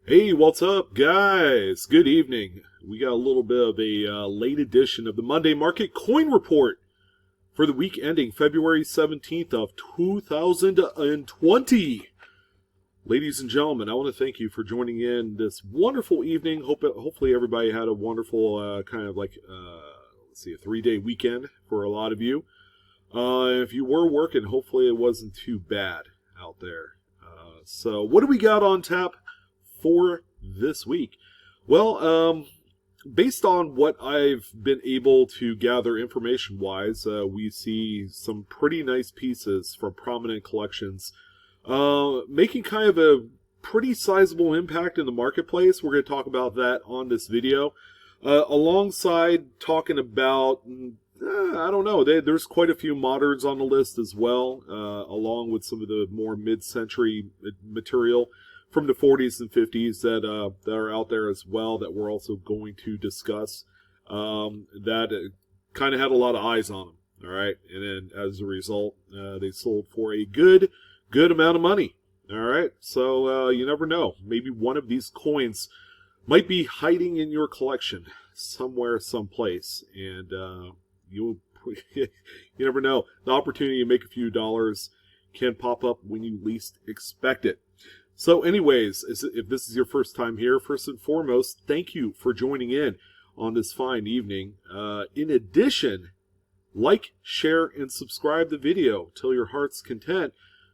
Hey, what's up, guys? Good evening. We got a little bit of a late edition of the Monday Market Coin Report for the week ending February 17th of 2020. Ladies and gentlemen, I want to thank you for joining in this wonderful evening. Hopefully everybody had a wonderful a 3-day weekend for a lot of you. If you were working, hopefully it wasn't too bad out there. So what do we got on tap for this week? Well, based on what I've been able to gather information-wise, we see some pretty nice pieces from prominent collections making kind of a pretty sizable impact in the marketplace. We're going to talk about that on this video. Alongside talking about, I don't know, there's quite a few moderns on the list as well, along with some of the more mid-century material from the 40s and 50s that are out there as well that we're also going to discuss, that kind of had a lot of eyes on them, all right? And then as a result, they sold for a good amount of money, all right? So you never know. Maybe one of these coins might be hiding in your collection somewhere, someplace, and you never know. The opportunity to make a few dollars can pop up when you least expect it. So anyways, if this is your first time here, first and foremost, thank you for joining in on this fine evening. In addition, like, share, and subscribe the video till your heart's content.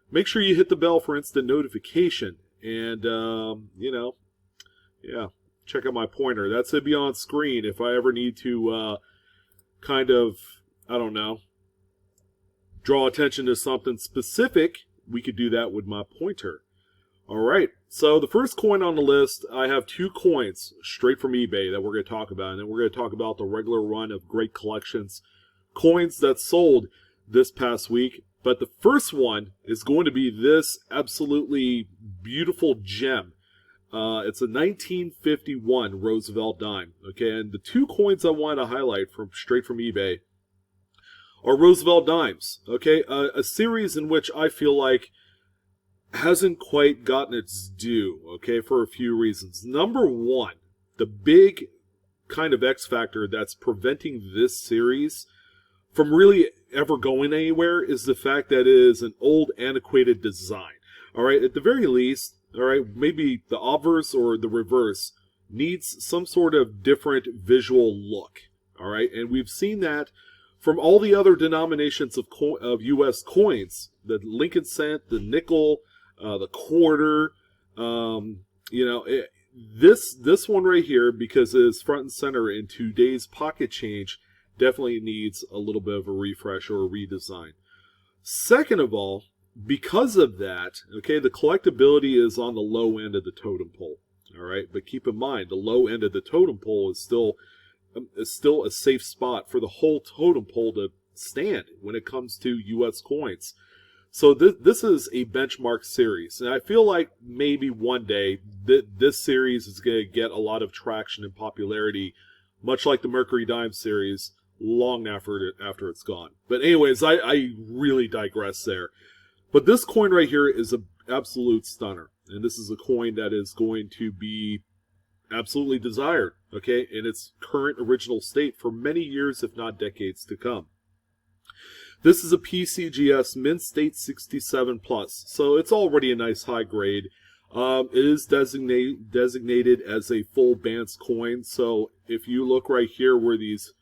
Make sure you hit the bell for instant notification. And, check out my pointer. That's going to be on screen if I ever need to draw attention to something specific. We could do that with my pointer. All right, so the first coin on the list, I have two coins straight from eBay that we're going to talk about, and then we're going to talk about the regular run of great collections coins that sold this past week. But the first one is going to be this absolutely beautiful gem. It's a 1951 Roosevelt dime. Okay, and the two coins I want to highlight straight from eBay are Roosevelt dimes. Okay, a series in which I feel like hasn't quite gotten its due, okay, for a few reasons. Number one, the big kind of X factor that's preventing this series from really ever going anywhere is the fact that it is an old, antiquated design. All right, at the very least, all right, maybe the obverse or the reverse needs some sort of different visual look. All right, and we've seen that from all the other denominations of U.S. coins, the Lincoln cent, the nickel, the quarter, this one right here, because it is front and center in today's pocket change, definitely needs a little bit of a refresh or a redesign. Second of all, because of that, okay, the collectability is on the low end of the totem pole. All right, but keep in mind the low end of the totem pole is still a safe spot for the whole totem pole to stand when it comes to U.S. coins. So this is a benchmark series, and I feel like maybe one day this series is going to get a lot of traction and popularity, much like the Mercury dime series, long after it's gone. But anyways, I really digress there. But this coin right here is an absolute stunner, and this is a coin that is going to be absolutely desired, okay, in its current original state for many years, if not decades to come. This is a PCGS Mint State 67 Plus, so it's already a nice high grade. It is designated as a full bands coin, so if you look right here where these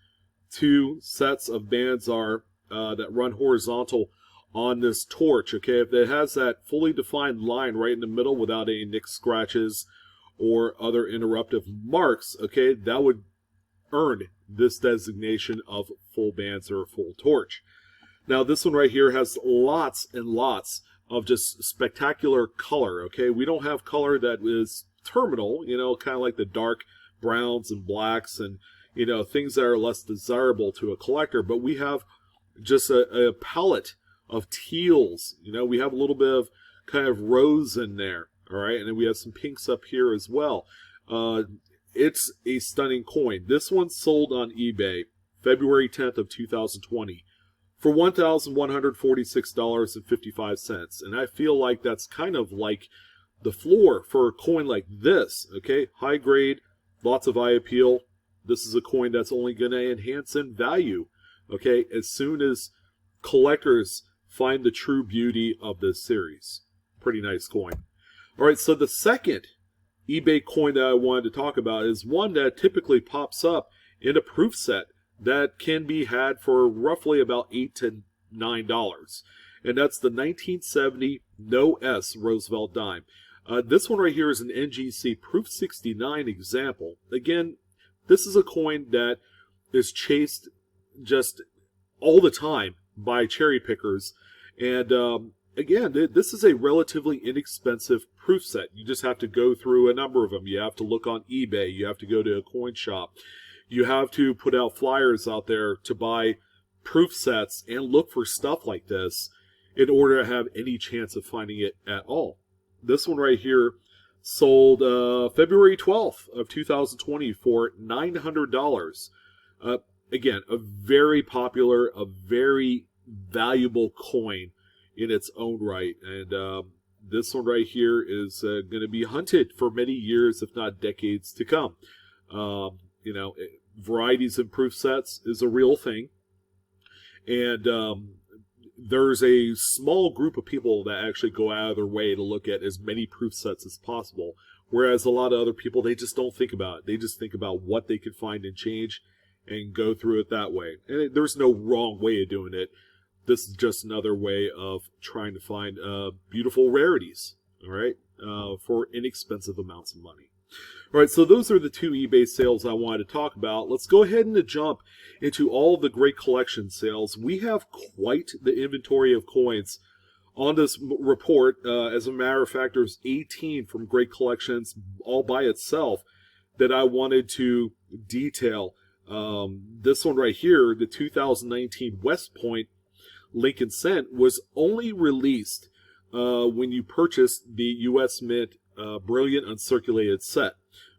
two sets of bands are that run horizontal on this torch, okay, if it has that fully defined line right in the middle without any nicks, scratches, or other interruptive marks, okay, that would earn this designation of full bands or full torch. Now, this one right here has lots and lots of just spectacular color, okay? We don't have color that is terminal, kind of like the dark browns and blacks and, things that are less desirable to a collector, but we have just a palette of teals. We have a little bit of kind of rose in there, all right? And then we have some pinks up here as well. It's a stunning coin. This one sold on eBay February 10th of 2020. For $1,146.55. And I feel like that's kind of like the floor for a coin like this, okay, high grade, lots of eye appeal. This is a coin that's only going to enhance in value, okay, as soon as collectors find the true beauty of this series. Pretty nice coin. All right, so the second eBay coin that I wanted to talk about is one that typically pops up in a proof set that can be had for roughly about $8 to $9. And that's the 1970 No S Roosevelt dime. This one right here is an NGC Proof 69 example. Again, this is a coin that is chased just all the time by cherry pickers. And again, this is a relatively inexpensive proof set. You just have to go through a number of them. You have to look on eBay. You have to go to a coin shop. You have to put out flyers out there to buy proof sets and look for stuff like this in order to have any chance of finding it at all. This one right here sold February 12th of 2020 for $900. Again, a very popular, a very valuable coin in its own right. And this one right here is going to be hunted for many years, if not decades to come. You know, varieties and proof sets is a real thing. And there's a small group of people that actually go out of their way to look at as many proof sets as possible. Whereas a lot of other people, they just don't think about it. They just think about what they can find and change and go through it that way. And there's no wrong way of doing it. This is just another way of trying to find beautiful rarities, all right, for inexpensive amounts of money. All right, so those are the two eBay sales I wanted to talk about. Let's go ahead and jump into all of the great collection sales. We have quite the inventory of coins on this report. As a matter of fact, there's 18 from Great Collections all by itself that I wanted to detail. This one right here, the 2019 West Point Lincoln Cent, was only released when you purchased the U.S. Mint Brilliant Uncirculated set,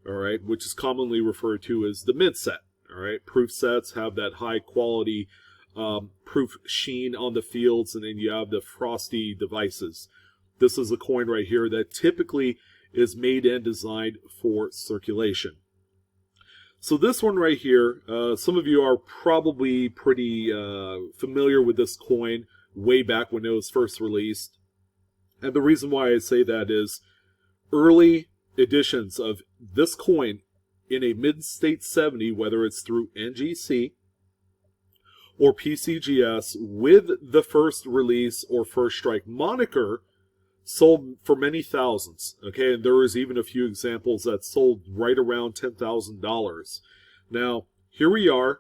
all right, which is commonly referred to as the Mint set. All right, proof sets have that high quality proof sheen on the fields, and then you have the frosty devices. This is a coin right here that typically is made and designed for circulation. So this one right here, some of you are probably pretty familiar with this coin way back when it was first released. And the reason why I say that is early editions of this coin in a mid-state 70, whether it's through NGC or PCGS, with the first release or first strike moniker, sold for many thousands. Okay, and there was even a few examples that sold right around $10,000. Now, here we are,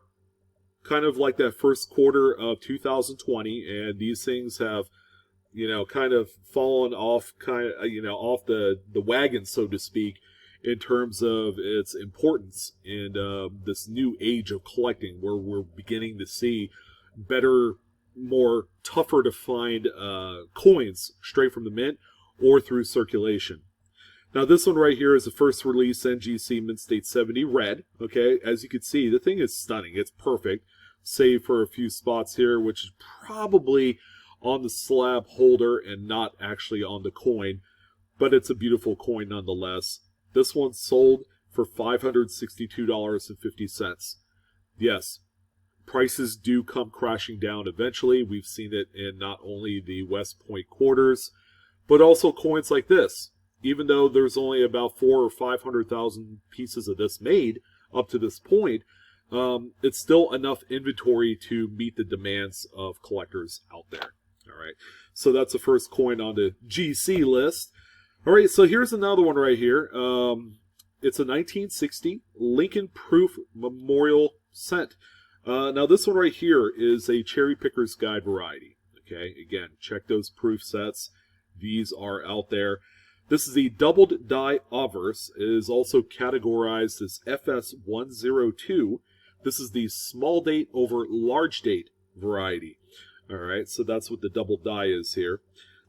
kind of like that first quarter of 2020, and these things have, you know, kind of fallen off, off the wagon, so to speak, in terms of its importance in this new age of collecting, where we're beginning to see better, more tougher to find coins straight from the mint or through circulation. Now this one right here is the first release NGC Mint State 70 red. Okay, as you can see, the thing is stunning. It's perfect, save for a few spots here, which is probably on the slab holder and not actually on the coin, but it's a beautiful coin nonetheless. This one sold for $562.50. Yes, prices do come crashing down eventually. We've seen it in not only the West Point quarters, but also coins like this. Even though there's only about 400,000 or 500,000 pieces of this made up to this point, it's still enough inventory to meet the demands of collectors out there. All right, so that's the first coin on the GC list. All right, so here's another one right here. It's a 1960 Lincoln Proof Memorial Cent. Now this one right here is a Cherry Picker's Guide variety. Okay, again, check those proof sets. These are out there. This is the doubled die obverse. It is also categorized as FS102. This is the small date over large date variety. All right, so that's what the double die is here.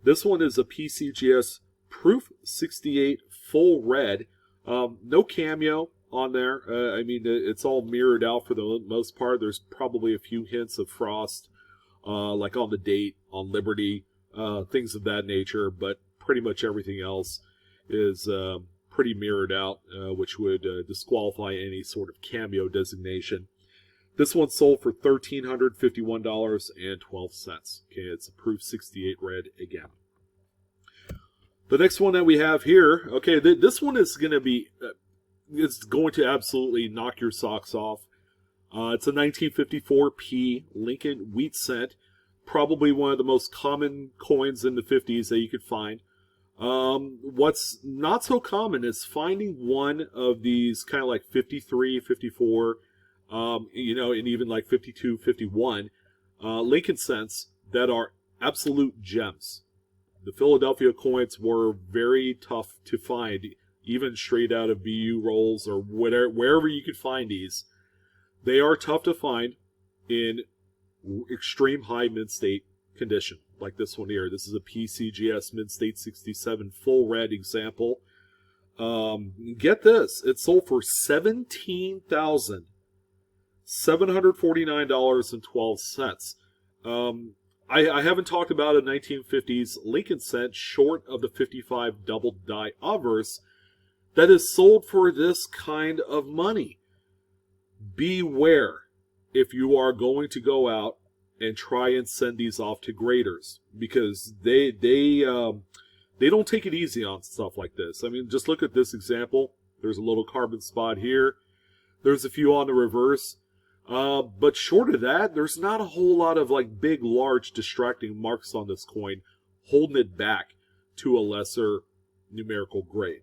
This one is a PCGS Proof 68 full red. No cameo on there. I mean, it's all mirrored out for the most part. There's probably a few hints of frost, like on the date, on Liberty, things of that nature, but pretty much everything else is pretty mirrored out, which would disqualify any sort of cameo designation. This one sold for $1,351.12. Okay, it's a proof 68 red again. The next one that we have here, okay, this one is going to be, it's going to absolutely knock your socks off. It's a 1954p Lincoln wheat cent, probably one of the most common coins in the 50s that you could find. What's not so common is finding one of these kind of like 53, 54, and even like 52, 51 Lincoln cents that are absolute gems. The Philadelphia coins were very tough to find, even straight out of BU rolls or wherever you could find these. They are tough to find in extreme high mint-state condition, like this one here. This is a PCGS mint-state 67 full red example. Get this, it sold for $17,749.12. I haven't talked about a 1950s Lincoln cent short of the 55 double die obverse that is sold for this kind of money. Beware if you are going to go out and try and send these off to graders, because they don't take it easy on stuff like this. I mean, just look at this example. There's a little carbon spot here. There's a few on the reverse. But short of that, there's not a whole lot of like big, large, distracting marks on this coin holding it back to a lesser numerical grade.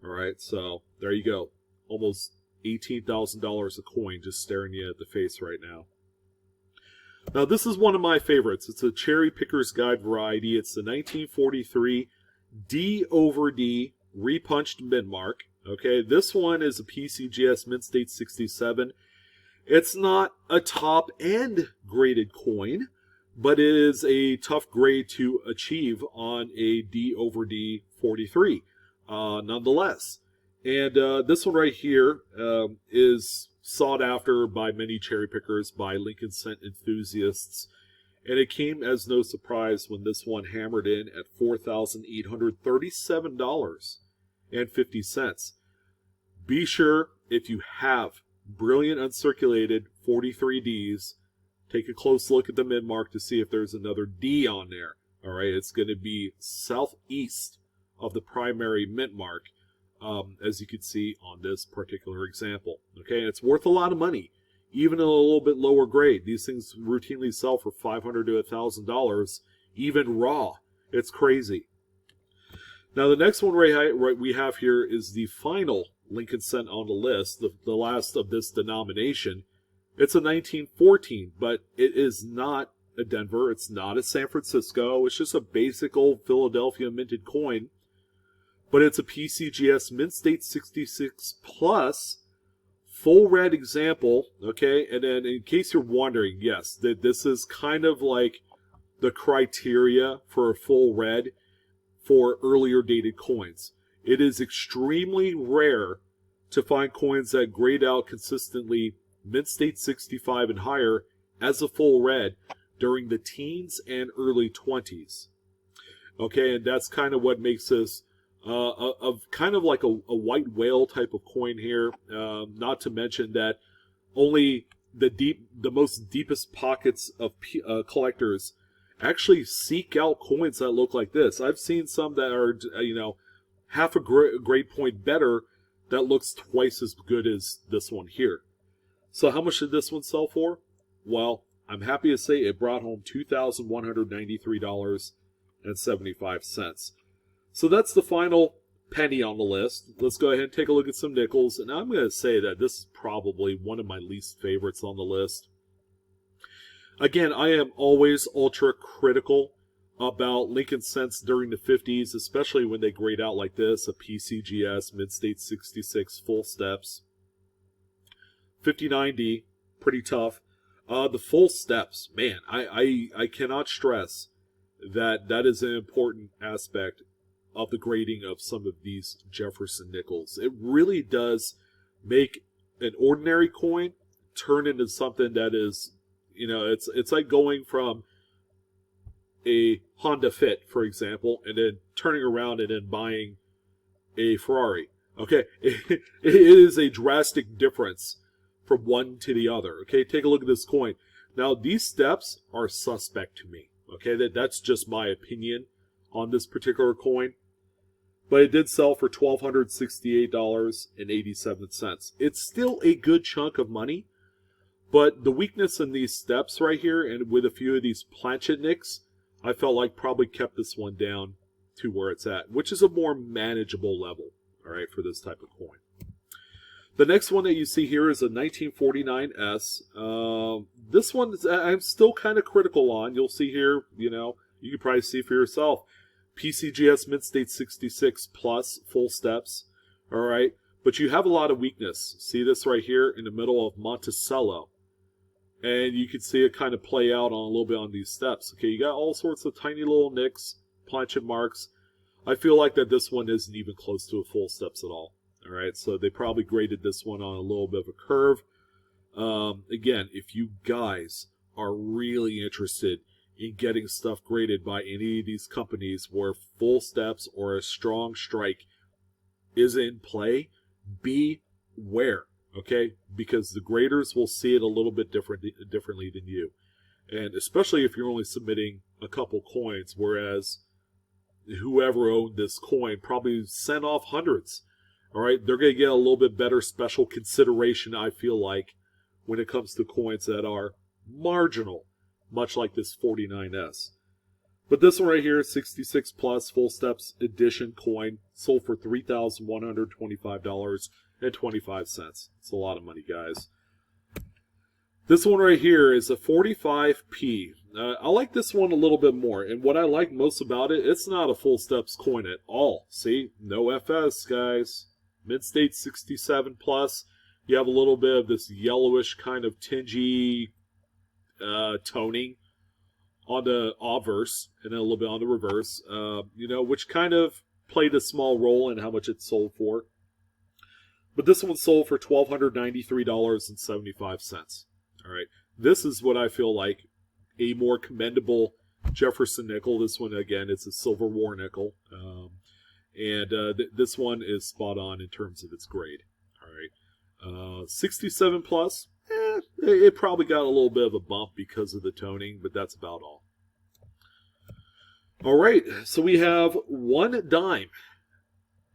All right, so there you go. Almost $18,000 a coin just staring you at the face right now. Now, this is one of my favorites. It's a Cherry Picker's Guide variety. It's the 1943 D over D repunched mint mark. Okay, this one is a PCGS Mint State 67. It's not a top-end graded coin, but it is a tough grade to achieve on a D over D 43, nonetheless. And this one right here is sought after by many cherry pickers, by Lincoln cent enthusiasts. And it came as no surprise when this one hammered in at $4,837.50. Be sure, if you have brilliant uncirculated 43Ds, take a close look at the mint mark to see if there's another D on there. All right, it's going to be southeast of the primary mint mark, as you can see on this particular example. Okay, and it's worth a lot of money, even a little bit lower grade. These things routinely sell for $500 to $1,000, even raw. It's crazy. Now, the next one we have here is the final Lincoln cent on the list, the last of this denomination. It's a 1914, but it is not a Denver. It's not a San Francisco. It's just a basic old Philadelphia minted coin. But it's a PCGS Mint State 66 plus full red example. Okay, and then in case you're wondering, yes, this is kind of like the criteria for a full red for earlier dated coins. It is extremely rare to find coins that grade out consistently Mint State 65 and higher as a full red during the teens and early 20s. Okay, and that's kind of what makes this kind of like a white whale type of coin here. Not to mention that only the most deepest pockets of collectors actually seek out coins that look like this. I've seen some that are, half a grade point better that looks twice as good as this one here. So how much did this one sell for? Well, I'm happy to say it brought home $2,193.75. So that's the final penny on the list. Let's go ahead and take a look at some nickels. And I'm going to say that this is probably one of my least favorites on the list. Again, I am always ultra critical about Lincoln cents during the 50s, especially when they grade out like this, a PCGS Mint State 66 full steps. 59D, pretty tough. The full steps, man, I cannot stress that is an important aspect of the grading of some of these Jefferson nickels. It really does make an ordinary coin turn into something that is, it's like going from a Honda Fit, for example, and then turning around and then buying a Ferrari. Okay, it is a drastic difference from one to the other. Okay, take a look at this coin. Now, these steps are suspect to me. Okay, that's just my opinion on this particular coin. But it did sell for $1,268.87. It's still a good chunk of money, but the weakness in these steps right here and with a few of these planchet nicks, I felt like probably kept this one down to where it's at, which is a more manageable level, all right, for this type of coin. The next one that you see here is a 1949S. This one I'm still kind of critical on. You'll see here, you can probably see for yourself. PCGS Mint State 66 plus full steps, all right? But you have a lot of weakness. See this right here in the middle of Monticello. And you can see it kind of play out on a little bit on these steps. Okay, you got all sorts of tiny little nicks, planchet marks. I feel like that this one isn't even close to a full steps at all. All right, so they probably graded this one on a little bit of a curve. Again, if you guys are really interested in getting stuff graded by any of these companies where full steps or a strong strike is in play, beware, okay? Because the graders will see it a little bit differently than you. And especially if you're only submitting a couple coins, whereas whoever owned this coin probably sent off hundreds. All right, they're going to get a little bit better special consideration, I feel like, when it comes to coins that are marginal, much like this 49S. But this one right here, 66 plus full steps edition coin, sold for $3,125.25. It's a lot of money, guys. This one right here is a 45P. I like this one a little bit more, and what I like most about it, it's not a full steps coin at all. See, no FS, guys. Mint State 67 plus. You have a little bit of this yellowish kind of tingy toning on the obverse and then a little bit on the reverse, which kind of played a small role in how much it sold for. But this one sold for $1,293.75. All right, this is what I feel like a more commendable Jefferson nickel. This one, again, it's a Silver War nickel. This one is spot on in terms of its grade. All right, 67 plus, it probably got a little bit of a bump because of the toning, but that's about all. All right, so we have one dime,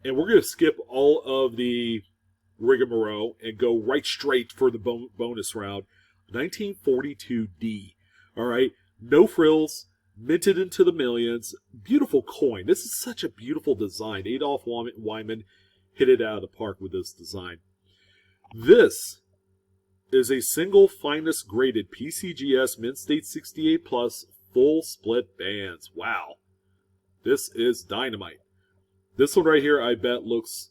and we're going to skip all of the rigmarole and go right straight for the bonus round. 1942D. All right, no frills, minted into the millions. Beautiful coin. This is such a beautiful design. Adolph Wyman hit it out of the park with this design. This is a single finest graded PCGS Mint State 68 plus full split bands. Wow. This is dynamite. This one right here, I bet, looks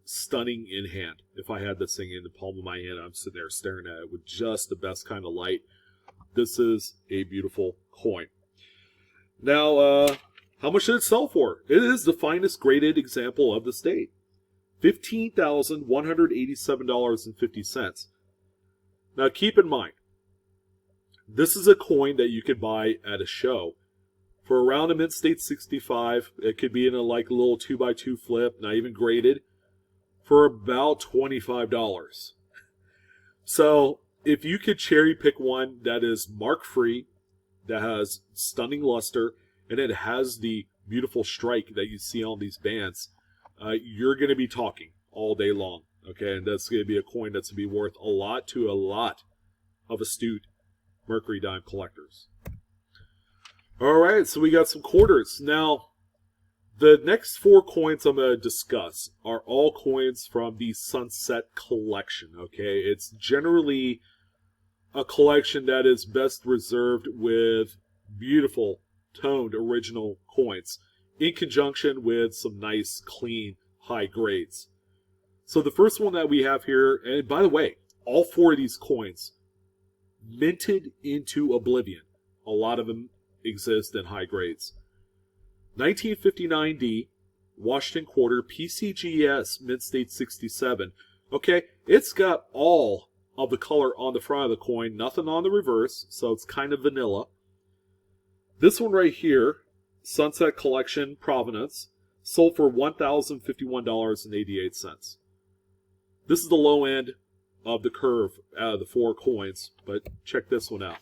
stunning in hand. If I had this thing in the palm of my hand, I'm sitting there staring at it with just the best kind of light. This is a beautiful coin. Now, how much did it sell for? It is the finest graded example of the state. $15,187.50. Now, keep in mind, this is a coin that you could buy at a show for around a Mint State 65. It could be in a little 2x2 flip, not even graded, for about $25. So if you could cherry pick one that is mark free, that has stunning luster, and it has the beautiful strike that you see on these bands, you're going to be talking all day long. Okay, and that's going to be a coin that's going to be worth a lot to a lot of astute Mercury dime collectors. All right, so we got some quarters. Now, the next four coins I'm going to discuss are all coins from the Sunset Collection, okay? It's generally a collection that is best reserved with beautiful, toned, original coins in conjunction with some nice, clean, high grades. So the first one that we have here, and by the way, all four of these coins minted into oblivion. A lot of them exist in high grades. 1959D, Washington Quarter, PCGS, Mint State 67. Okay, it's got all of the color on the front of the coin, nothing on the reverse, so it's kind of vanilla. This one right here, Sunset Collection Provenance, sold for $1,051.88. This is the low end of the curve out of the 4 coins, but check this one out.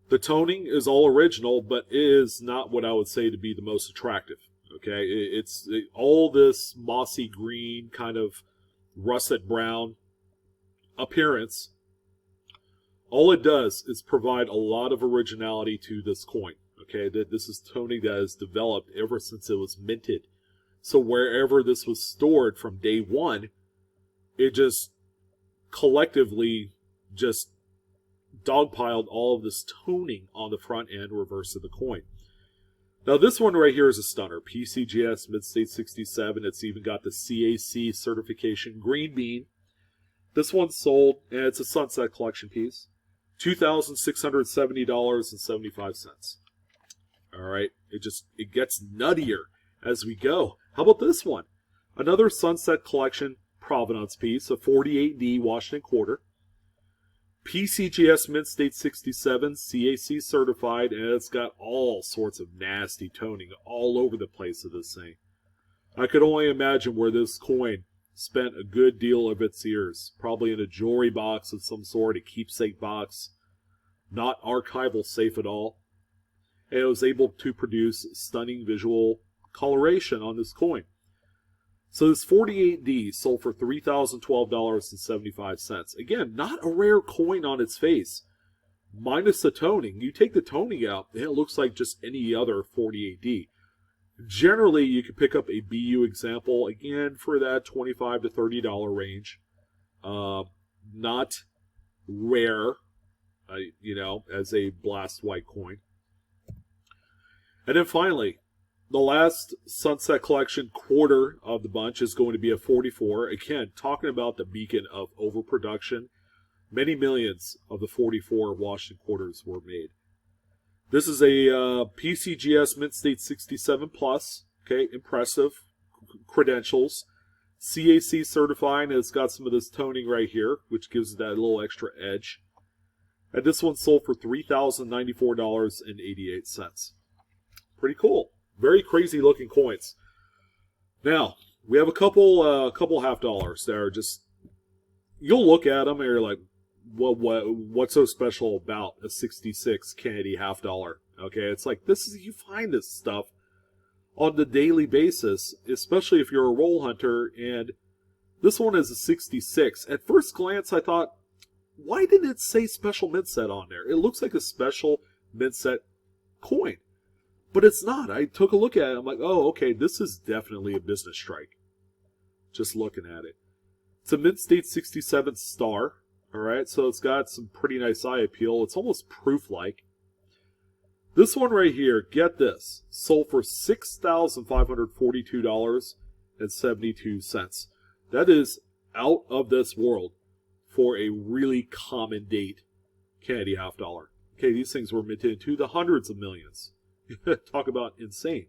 The toning is all original, but is not what I would say to be the most attractive. Okay, it's all this mossy green, kind of russet brown appearance. All it does is provide a lot of originality to this coin. Okay, that this is toning that has developed ever since it was minted. So wherever this was stored from day one, it just collectively just dogpiled all of this toning on the front and reverse of the coin. Now this one right here is a stunner. PCGS Mid-State 67. It's even got the CAC certification green bean. This one's sold, and it's a Sunset Collection piece. $2,670.75. All right, it gets nuttier as we go. How about this one? Another Sunset Collection Provenance piece, a 48D Washington quarter. PCGS Mid-State 67, CAC certified, and it's got all sorts of nasty toning all over the place of this thing. I could only imagine where this coin spent a good deal of its years. Probably in a jewelry box of some sort, a keepsake box. Not archival safe at all. And it was able to produce stunning visual coloration on this coin. So this 48D sold for $3,012.75. Again, not a rare coin on its face. Minus the toning. You take the toning out, and it looks like just any other 48D. Generally, you can pick up a BU example, again, for that $25 to $30 range. Not rare, as a blast white coin. And then finally, the last Sunset Collection quarter of the bunch is going to be a 44. Again, talking about the beacon of overproduction. Many millions of the 44 Washington quarters were made. This is a PCGS Mid-State 67 Plus. Okay, impressive credentials. CAC certified, and it's got some of this toning right here, which gives it that little extra edge. And this one sold for $3,094.88. Pretty cool. Very crazy looking coins. Now, we have a couple half dollars that are just, you'll look at them and you're like, what's so special about a 66 Kennedy half dollar? Okay, it's like, you find this stuff on the daily basis, especially if you're a roll hunter, and this one is a 66. At first glance, I thought, why didn't it say special mint set on there? It looks like a special mint set coin. But it's not. I took a look at it. I'm like, oh, okay, this is definitely a business strike. Just looking at it. It's a Mid-State 67 star. All right, so it's got some pretty nice eye appeal. It's almost proof-like. This one right here, get this, sold for $6,542.72. That is out of this world for a really common date Kennedy half dollar. Okay, these things were minted into the hundreds of millions. Talk about insane.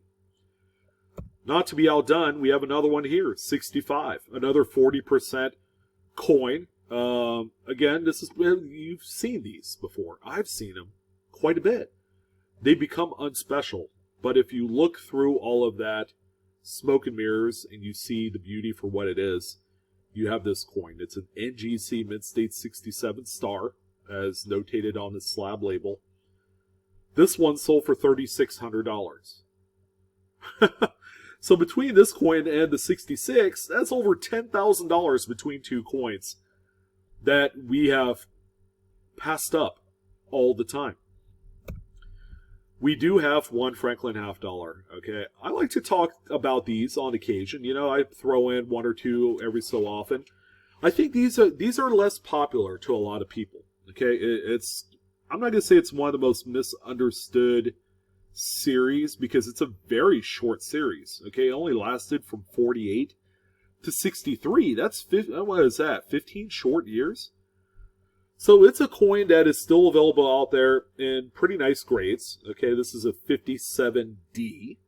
Not to be outdone, we have another one here, 65. Another 40% coin. Again, you've seen these before. I've seen them quite a bit. They become unspecial. But if you look through all of that smoke and mirrors and you see the beauty for what it is, you have this coin. It's an NGC Mid-State 67 star, as notated on the slab label. This one sold for $3,600. So between this coin and the 66, that's over $10,000 between two coins that we have passed up all the time. We do have one Franklin half dollar, okay? I like to talk about these on occasion. I throw in one or two every so often. I think these are less popular to a lot of people, okay? I'm not going to say it's one of the most misunderstood series because it's a very short series, okay? It only lasted from 48 to 63. What is that, 15 short years? So it's a coin that is still available out there in pretty nice grades. Okay, this is a 57D.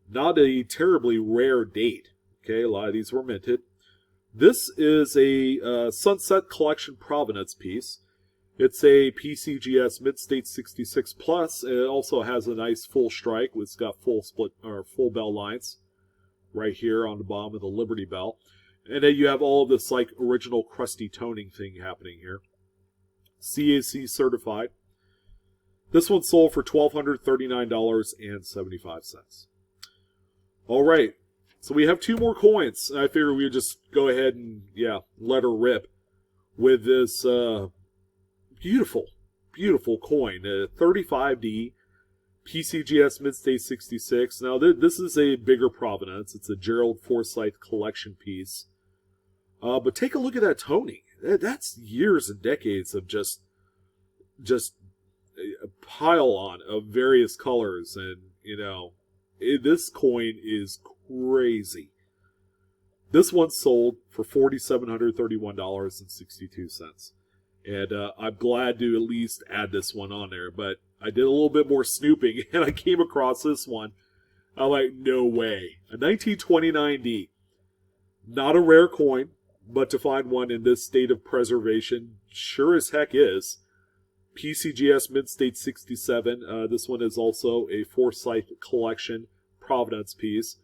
Not a terribly rare date. Okay, a lot of these were minted. This is a Sunset Collection Provenance piece. It's a PCGS Mid-State 66 Plus. It also has a nice full strike. It's got full split or full bell lines right here on the bottom of the Liberty Bell. And then you have all of this like original crusty toning thing happening here. CAC certified. This one sold for $1,239.75. All right. So we have two more coins. I figured we would just go ahead and, let her rip with this beautiful, beautiful coin. 35D PCGS Mid-State 66. Now, this is a bigger provenance. It's a Gerald Forsyth collection piece. But take a look at that toning. That's years and decades of just a pile on of various colors. And, this coin is crazy. This one sold for $4,731.62. And I'm glad to at least add this one on there. But I did a little bit more snooping, and I came across this one. I'm like, no way. A 1929D. Not a rare coin, but to find one in this state of preservation, sure as heck is. PCGS Mid-State 67. This one is also a Forsyth Collection Provenance piece.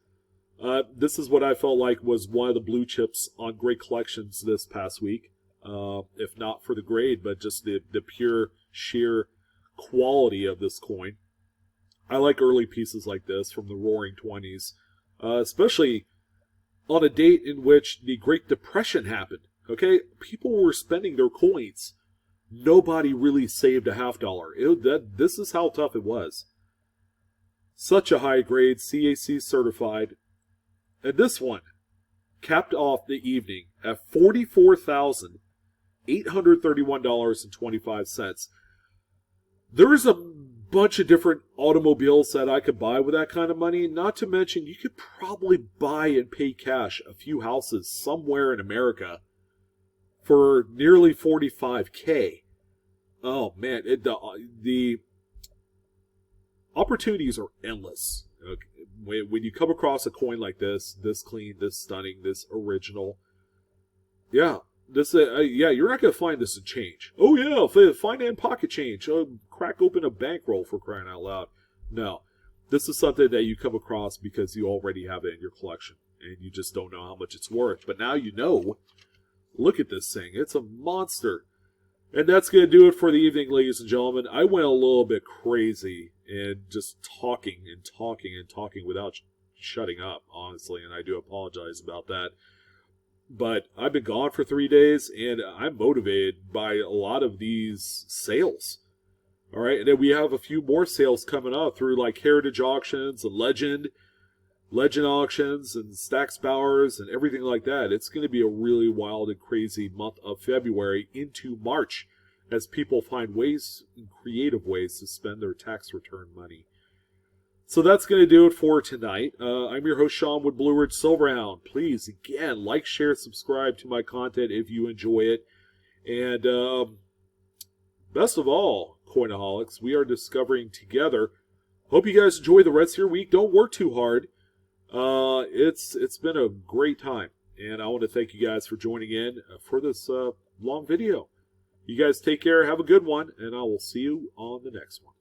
This is what I felt like was one of the blue chips on great collections this past week. If not for the grade, but just the pure, sheer quality of this coin. I like early pieces like this from the Roaring 20s, especially on a date in which the Great Depression happened. Okay, people were spending their coins. Nobody really saved a $50. This is how tough it was. Such a high grade, CAC certified. And this one capped off the evening at $44,831.25. There's a bunch of different automobiles that I could buy with that kind of money. Not to mention, you could probably buy and pay cash a few houses somewhere in America for nearly $45K. Oh man, the opportunities are endless. Okay. When you come across a coin like this clean, this stunning, this original, you're not gonna find this in change. Oh yeah, find it in pocket change. Crack open a bankroll, for crying out loud. No, this is something that you come across because you already have it in your collection, and you just don't know how much it's worth. But now you know. Look at this thing. It's a monster. And that's going to do it for the evening, ladies and gentlemen. I went a little bit crazy and just talking and talking and talking without shutting up, honestly, and I do apologize about that. But I've been gone for 3 days, and I'm motivated by a lot of these sales. All right, and then we have a few more sales coming up through like Heritage Auctions and Legend Auctions and Stax Bowers and everything like that. It's going to be a really wild and crazy month of February into March as people find ways and creative ways to spend their tax return money. So that's going to do it for tonight. I'm your host, Sean, with Blue Ridge Silverhound. Please, again, like, share, subscribe to my content if you enjoy it. And best of all, Coinaholics, we are discovering together. Hope you guys enjoy the rest of your week. Don't work too hard. It's been a great time, and I want to thank you guys for joining in for this long video. You guys take care, have a good one, and I will see you on the next one.